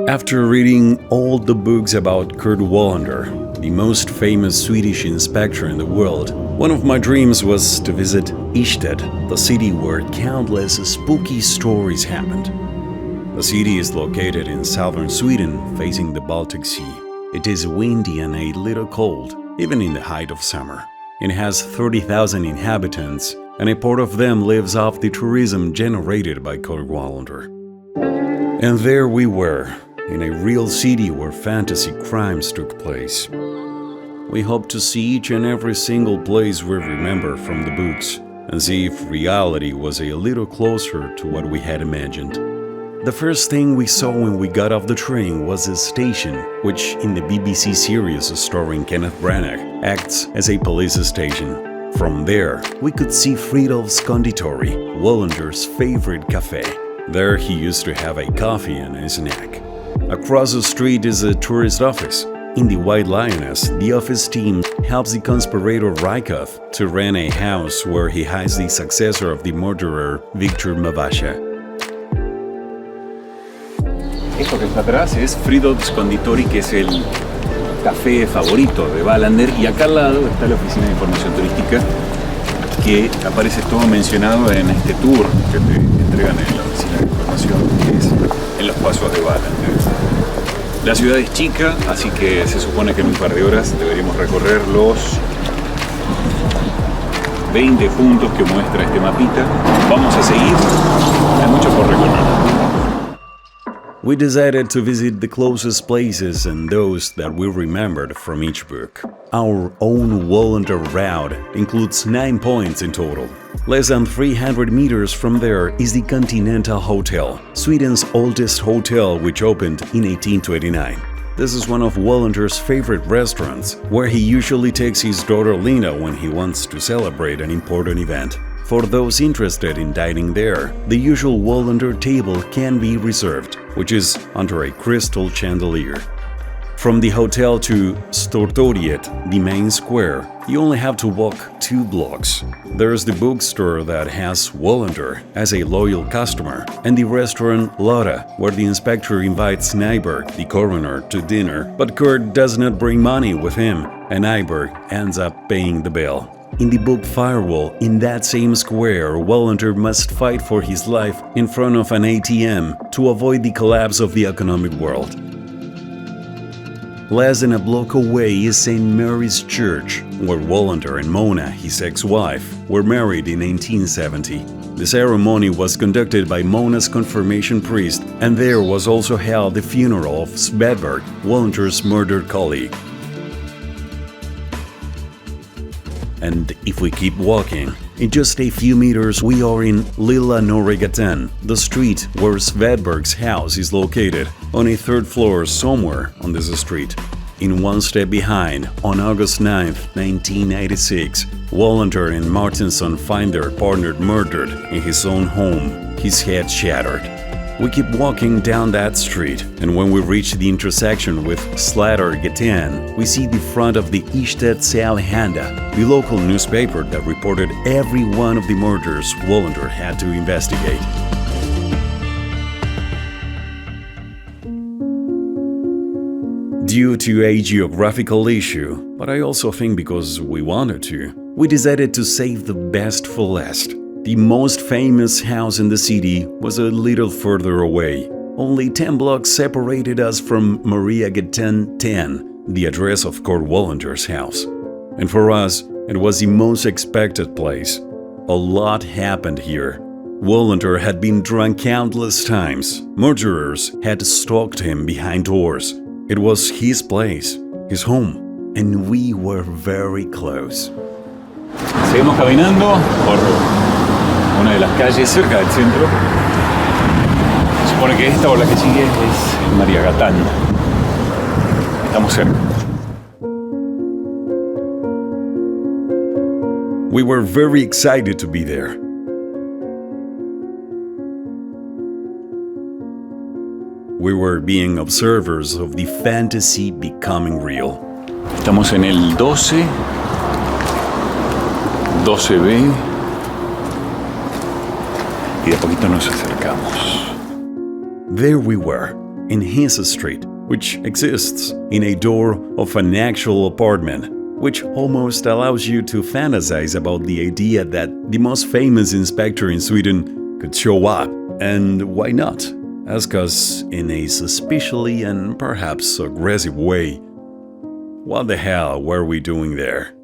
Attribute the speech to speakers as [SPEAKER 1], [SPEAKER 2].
[SPEAKER 1] After reading all the books about Kurt Wallander, the most famous Swedish inspector in the world, one of my dreams was to visit Ystad, the city where countless spooky stories happened. The city is located in southern Sweden, facing the Baltic Sea. It is windy and a little cold, even in the height of summer. It has 30,000 inhabitants, and a part of them lives off the tourism generated by Kurt Wallander. And there we were, in a real city where fantasy crimes took place. We hope to see each and every single place we remember from the books and see if reality was a little closer to what we had imagined. The first thing we saw when we got off the train was a station, which in the BBC series starring Kenneth Branagh acts as a police station. From there, we could see Fridolf's Konditori, Wallander's favorite cafe. There he used to have a coffee and a snack. Across the street is a tourist office. In the White Lioness, the office team helps the conspirator Rykov to rent a house where he hides the successor of the murderer, Victor Mavasha.
[SPEAKER 2] Esto que está atrás es Fridolf's Konditori, que es el café favorito de Wallander, y acá al lado está la oficina de información turística, que aparece todo mencionado en este tour que te entregan en la oficina de información, que es en los pasos de Wallander. La ciudad es chica, así que se supone que en un par de horas deberíamos recorrer los 20 puntos que muestra este mapita. Vamos a seguir, hay mucho por recorrer.
[SPEAKER 1] We decided to visit the closest places and those that we remembered from each book. Our own Wallander route includes 9 points in total. Less than 300 meters from there is the Continental Hotel, Sweden's oldest hotel, which opened in 1829. This is one of Wallander's favorite restaurants, where he usually takes his daughter Linda when he wants to celebrate an important event. For those interested in dining there, the usual Wallander table can be reserved, which is under a crystal chandelier. From the hotel to Stortorget, the main square, you only have to walk 2 blocks. There's the bookstore that has Wallander as a loyal customer, and the restaurant Lotta, where the inspector invites Nyberg, the coroner, to dinner, but Kurt does not bring money with him, and Nyberg ends up paying the bill. In the book Firewall, in that same square, Wallander must fight for his life in front of an ATM to avoid the collapse of the economic world. Less than a block away is St. Mary's Church, where Wallander and Mona, his ex-wife, were married in 1870. The ceremony was conducted by Mona's confirmation priest, and there was also held the funeral of Svedberg, Wallander's murdered colleague. And if we keep walking, in just a few meters we are in Lilla Norregatan, the street where Svedberg's house is located, on a 3rd floor somewhere on this street. In one step behind, on August 9, 1986, Wallander and Martinson find their partner murdered in his own home, his head shattered. We keep walking down that street, and when we reach the intersection with Slattergatan, we see the front of the Ystad Allehanda, the local newspaper that reported every one of the murders Wallander had to investigate. Due to a geographical issue, but I also think because we wanted to, we decided to save the best for last. The most famous house in the city was a little further away. Only 10 blocks separated us from Mariagatan 10, the address of Kurt Wallander's house. And for us, it was the most expected place. A lot happened here. Wallander had been drunk countless times. Murderers had stalked him behind doors. It was his place, his home, and we were very close.
[SPEAKER 2] Seguimos caminando por una de las calles cerca del centro. Se supone que esta o la que sigue es Mariagatán. Estamos cerca.
[SPEAKER 1] We were very excited to be there. We were being observers of the fantasy becoming real.
[SPEAKER 2] Estamos en el 12B. Y de a poquito nos acercamos.
[SPEAKER 1] There we were, in his street, which exists in a door of an actual apartment, which almost allows you to fantasize about the idea that the most famous inspector in Sweden could show up, and why not, ask us in a suspiciously and perhaps aggressive way, "What the hell were we doing there?"